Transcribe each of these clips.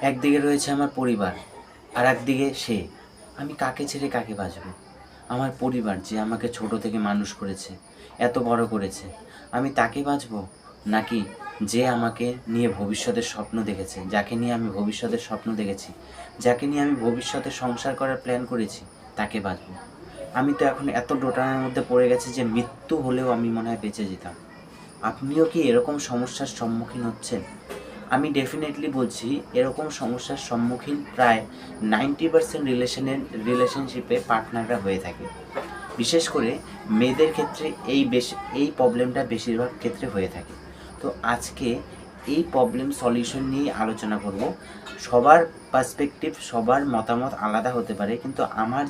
একদিকে রয়েছে আমার পরিবার, আর একদিকে সে। আমি কাকে ছেড়ে কাকে বাঁচব? আমার পরিবার যে আমাকে ছোট থেকে মানুষ করেছে, এত বড় করেছে, আমি তাকে বাঁচবো? নাকি যে আমাকে নিয়ে ভবিষ্যতের স্বপ্ন দেখেছে, যাকে নিয়ে আমি ভবিষ্যতের স্বপ্ন দেখেছি, যাকে নিয়ে আমি ভবিষ্যতে সংসার করার প্ল্যান করেছি, তাকে বাঁচবো? আমি তো এখন এত দোটানার মধ্যে পড়ে গেছি যে মৃত্যু হলেও আমি মনে হয় বেঁচে যেতাম। আপনিও কি এরকম সমস্যার সম্মুখীন হচ্ছেন? আমি ডেফিনেটলি বলছি, এরকম সমস্যার সম্মুখীন প্রায় 90% রিলেশনশিপে পার্টনাররা হয়ে থাকে। বিশেষ করে মেয়েদের ক্ষেত্রে এই প্রবলেমটা বেশিরভাগ ক্ষেত্রে হয়ে থাকে। তো আজকে এই প্রবলেম সলিউশন নিয়ে আলোচনা করব। সবার পার্সপেক্টিভ, সবার মতামত আলাদা হতে পারে, কিন্তু আমার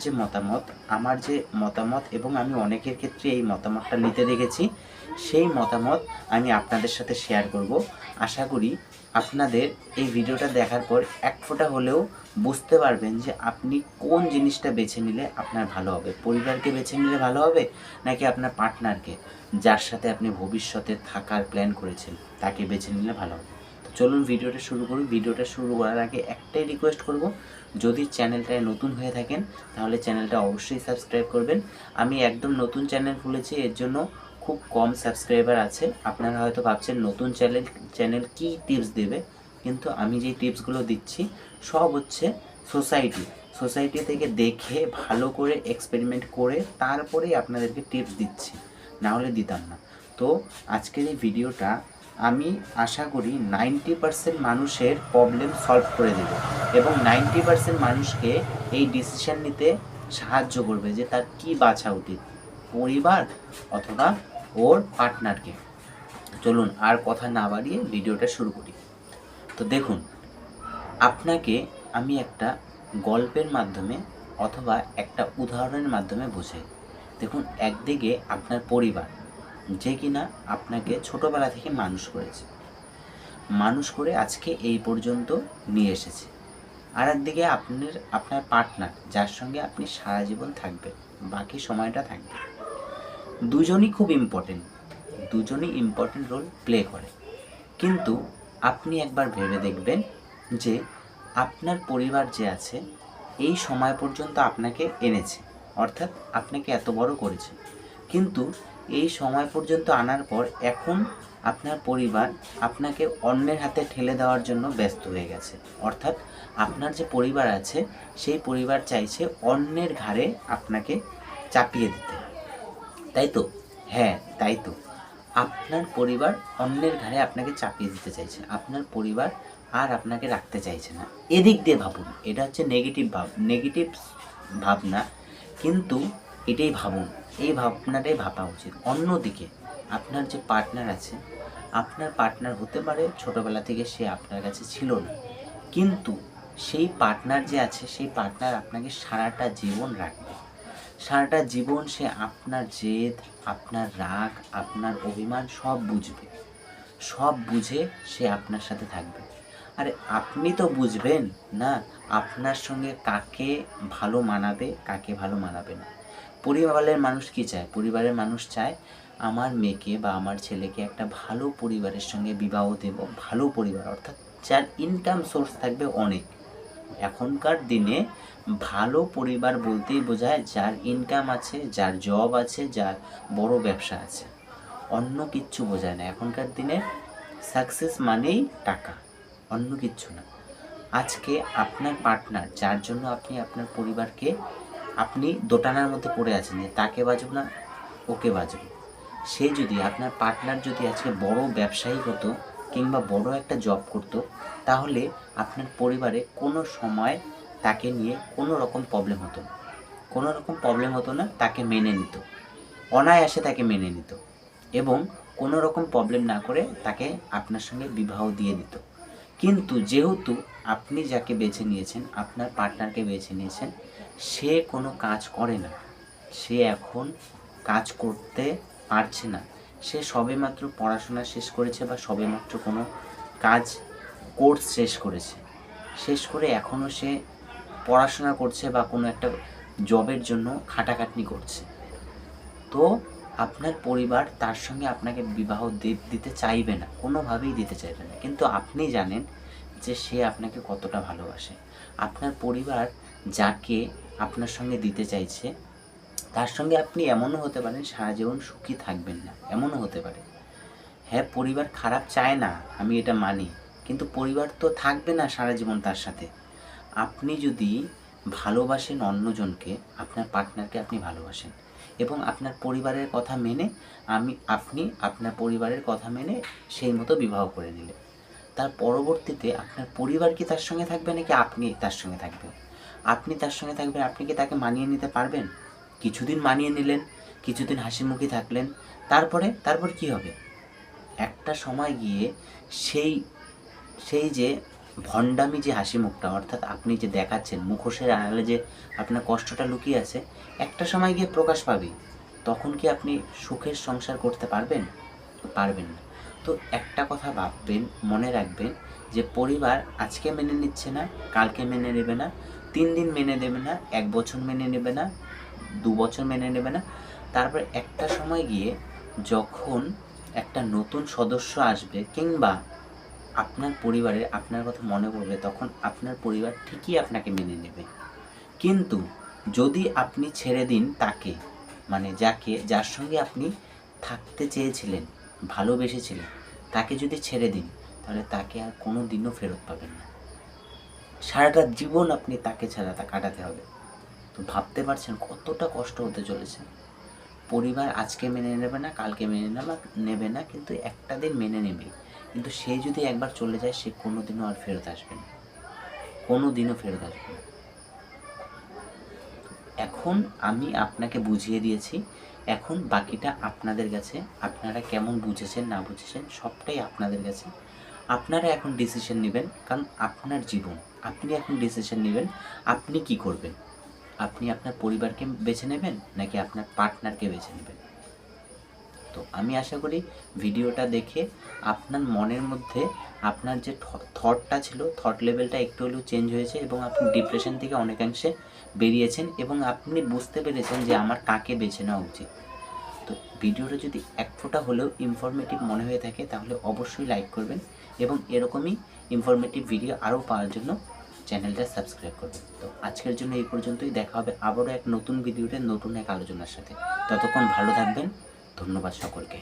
যে মতামত এবং আমি অনেকের ক্ষেত্রে এই মতামতটা নিতে দেখেছি, সেই মতামত আমি আপনাদের সাথে শেয়ার করব। আশা করি আপনাদের এই ভিডিওটা দেখার পর এক ফোঁটা হলেও বুঝতে পারবেন যে আপনি কোন জিনিসটা বেছে নিলে আপনার ভালো হবে। পরিবারকে বেছে নিলে ভালো হবে, নাকি আপনার পার্টনারকে, যার সাথে আপনি ভবিষ্যতে থাকার প্ল্যান করেছেন, তাকে বেছে নিলে ভালো হবে। তো চলুন ভিডিওটা শুরু করুন। ভিডিওটা শুরু করার আগে একটাই রিকোয়েস্ট করব, যদি চ্যানেলটায় নতুন হয়ে থাকেন তাহলে চ্যানেলটা অবশ্যই সাবস্ক্রাইব করবেন। আমি একদম নতুন চ্যানেল খুলেছি, এর জন্য খুব কম সাবস্ক্রাইবার আছে। আপনারা হয়তো ভাবছেন নতুন চ্যানেল কী টিপস দেবে, কিন্তু আমি যে টিপসগুলো দিচ্ছি সব হচ্ছে সোসাইটি থেকে দেখে ভালো করে এক্সপেরিমেন্ট করে তারপরেই আপনাদেরকে টিপস দিচ্ছি, না হলে দিতাম না। তো আজকের এই ভিডিওটা আমি আশা করি 90% মানুষের প্রবলেম সলভ করে দেবে এবং 90% মানুষকে এই ডিসিশন নিতে সাহায্য করবে যে তার কি বাছা উচিত, পরিবার অথবা ওর পার্টনারকে। চলুন আর কথা না বাড়িয়ে ভিডিওটা শুরু করি। তো দেখুন, আপনাকে আমি একটা গল্পের মাধ্যমে অথবা একটা উদাহরণের মাধ্যমে বোঝাই। দেখুন, একদিকে আপনার পরিবার, যে কিনা আপনাকে ছোটোবেলা থেকে মানুষ করে আজকে এই পর্যন্ত নিয়ে এসেছে। আর একদিকে আপনার পার্টনার, যার সঙ্গে আপনি সারা জীবন থাকবেন, বাকি সময়টা থাকবেন। দুজনই ইম্পর্টেন্ট রোল প্লে করে। কিন্তু আপনি একবার ভেবে দেখবেন যে আপনার পরিবার যে আছে এই সময় পর্যন্ত আপনাকে এনেছে, অর্থাৎ আপনাকে এত বড় করেছে, কিন্তু এই সময় পর্যন্ত আনার পর এখন আপনার পরিবার আপনাকে অন্যের হাতে ঠেলে দেওয়ার জন্য ব্যস্ত হয়ে গেছে। অর্থাৎ আপনার যে পরিবার আছে সেই পরিবার চাইছে অন্যের ঘাড়ে আপনাকে চাপিয়ে দিতে, তাই তো? হ্যাঁ, তাই তো। আপনার পরিবার অন্যের ঘাড়ে আপনাকে চাপিয়ে দিতে চাইছে, আপনার পরিবার আর আপনাকে রাখতে চাইছে না। এদিক দিয়ে ভাবুন, এটা হচ্ছে নেগেটিভ ভাবনা, কিন্তু এটাই ভাবুন, এই ভাবনাটাই ভাবা উচিত। অন্যদিকে আপনার যে পার্টনার আছে, আপনার পার্টনার হতে পারে ছোটোবেলা থেকে সে আপনার কাছে ছিল না, কিন্তু সেই পার্টনার যে আছে সেই পার্টনার আপনাকে সারাটা জীবন রাখবে। সারাটা জীবন সে আপনার জেদ, আপনার রাগ, আপনার অভিমান সব বুঝে সে আপনার সাথে থাকবে। আরে আপনি তো বুঝবেন না আপনার সঙ্গে কাকে ভালো মানাবে, কাকে ভালো মানাবে না। পরিবারের মানুষ কী চায়? পরিবারের মানুষ চায় আমার মেয়েকে বা আমার ছেলেকে একটা ভালো পরিবারের সঙ্গে বিবাহ দেব। ভালো পরিবার অর্থাৎ যার ইনকাম সোর্স থাকবে অনেক। এখনকার দিনে ভালো পরিবার বলতেই বোঝায় যার ইনকাম আছে, যার জব আছে, যার বড় ব্যবসা আছে, অন্য কিচ্ছু বোঝায় না। এখনকার দিনে সাকসেস মানেই টাকা, অন্য কিচ্ছু না। আজকে আপনার পার্টনার, যার জন্য আপনি আপনার পরিবারকে, আপনি দোটানার মধ্যে পড়ে আছেন যে তাকে বাঁচব না ওকে বাঁচব, সে যদি, আপনার পার্টনার যদি আজকে বড় ব্যবসায়ী হতো কিংবা বড় একটা জব করতো, তাহলে আপনার পরিবারে কোনো সময় তাকে নিয়ে কোনো রকম প্রবলেম হতো না, তাকে মেনে নিত, অনায়াসে তাকে মেনে নিত এবং কোনো রকম প্রবলেম না করে তাকে আপনার সঙ্গে বিবাহ দিয়ে দিত। কিন্তু যেহেতু আপনি যাকে বেছে নিয়েছেন, আপনার পার্টনারকে বেছে নিয়েছেন, সে কোনো কাজ করে না, সে এখন কাজ করতে পারছে না, সে সবেমাত্র পড়াশোনা শেষ করেছে বা সবেমাত্র কোনো কোর্স শেষ করে এখনও সে পড়াশোনা করছে বা কোনো একটা জবের জন্য খাটাখাটনি করছে। তো আপনার পরিবার তার সঙ্গে আপনাকে বিবাহ দিতে চাইবে না, কোনোভাবেই দিতে চাইবে না। কিন্তু আপনি জানেন যে সে আপনাকে কতটা ভালোবাসে। আপনার পরিবার যাকে আপনার সঙ্গে দিতে চাইছে তার সঙ্গে আপনি এমনও হতে পারেন সারা জীবন সুখী থাকবেন না, এমনও হতে পারে। হ্যাঁ, পরিবার খারাপ চায় না, আমি এটা মানি, কিন্তু পরিবার তো থাকবে না সারা জীবন তার সাথে। আপনি যদি ভালোবাসেন অন্যজনকে, আপনার পার্টনারকে আপনি ভালোবাসেন এবং আপনার পরিবারের কথা মেনে আপনি আপনার পরিবারের কথা মেনে সেই মতো বিবাহ করে নিলেন। তার পরবর্তীতে আপনার পরিবার কি তার সঙ্গে থাকবে নাকি আপনি তার সঙ্গে থাকবেন? আপনি তার সঙ্গে থাকবেন, আপনি কি তাকে মানিয়ে নিতে পারবেন? কিছুদিন মানিয়ে নিলেন, কিছুদিন হাসিমুখে থাকলেন, তারপর কি হবে? একটা সময় গিয়ে সেই সেই যে ভণ্ডামি যে হাসি মুখটা, অর্থাৎ আপনি যে দেখাচ্ছেন মুখোশের আড়ালে যে আপনার কষ্টটা লুকিয়ে আছে, একটা সময় গিয়ে প্রকাশ পাবে। তখন কি আপনি সুখের সংসার করতে পারবেন? পারবেন না। তো একটা কথা ভাববেন, মনে রাখবেন যে পরিবার আজকে মেনে নিচ্ছে না, কালকে মেনে নেবে না, 3 দিন মেনে নেবে না, 1 বছর মেনে নেবে না, 2 বছর মেনে নেবে না। তারপর একটা সময় গিয়ে যখন একটা নতুন সদস্য আসবে কিংবা আপনার পরিবারের আপনার কথা মনে পড়বে, তখন আপনার পরিবার ঠিকই আপনাকে মেনে নেবে। কিন্তু যদি আপনি ছেড়ে দিন তাকে, মানে যার সঙ্গে আপনি থাকতে চেয়েছিলেন, ভালোবেসেছিলেন, তাকে যদি ছেড়ে দিন, তাহলে তাকে আর কোনো দিনও ফেরত পাবেন না। সারাটা জীবন আপনি তাকে ছাড়া কাটাতে হবে। তো ভাবতে পারছেন কতটা কষ্ট হতে চলেছে। পরিবার আজকে মেনে নেবে না, কালকে নেবে না, কিন্তু একটা দিন মেনে নেবে। কিন্তু সে যদি একবার চলে যায়, সে কোনো দিনও আর ফেরত আসবে না, কোনো দিনও ফেরত আসবে না। এখন আমি আপনাকে বুঝিয়ে দিয়েছি, এখন বাকিটা আপনাদের কাছে। আপনারা কেমন বুঝেছেন না বুঝেছেন সবটাই আপনাদের কাছে। আপনারা এখন ডিসিশন নেবেন, কারণ আপনার জীবন, আপনি এখন ডিসিশন নেবেন আপনি কি করবেন। আপনি আপনার পরিবারকে বেছে নেবেন নাকি আপনার পার্টনারকে বেছে নেবেন। তো আমি আশা করি ভিডিওটা দেখে আপনার মনের মধ্যে আপনার যে থটটা ছিল, থট লেভেলটা একটু হলেও চেঞ্জ হয়েছে এবং আপনি ডিপ্রেশন থেকে অনেকাংশে বেরিয়েছেন এবং আপনি বুঝতে পেরেছেন যে আমার কাকে বেছে নেওয়া উচিত। তো ভিডিওটা যদি এক ফোঁটা হলেও ইনফরমেটিভ মনে হয়ে থাকে তাহলে অবশ্যই লাইক করবেন এবং এরকমই ইনফরমেটিভ ভিডিও আরও পাওয়ার জন্য চ্যানেলটা সাবস্ক্রাইব করবেন। তো আজকের জন্য এই পর্যন্তই, দেখা হবে আবারও এক নতুন ভিডিওতে নতুন এক আলোচনার সাথে। ততক্ষণ ভালো থাকবেন, ধন্যবাদ সকলকে।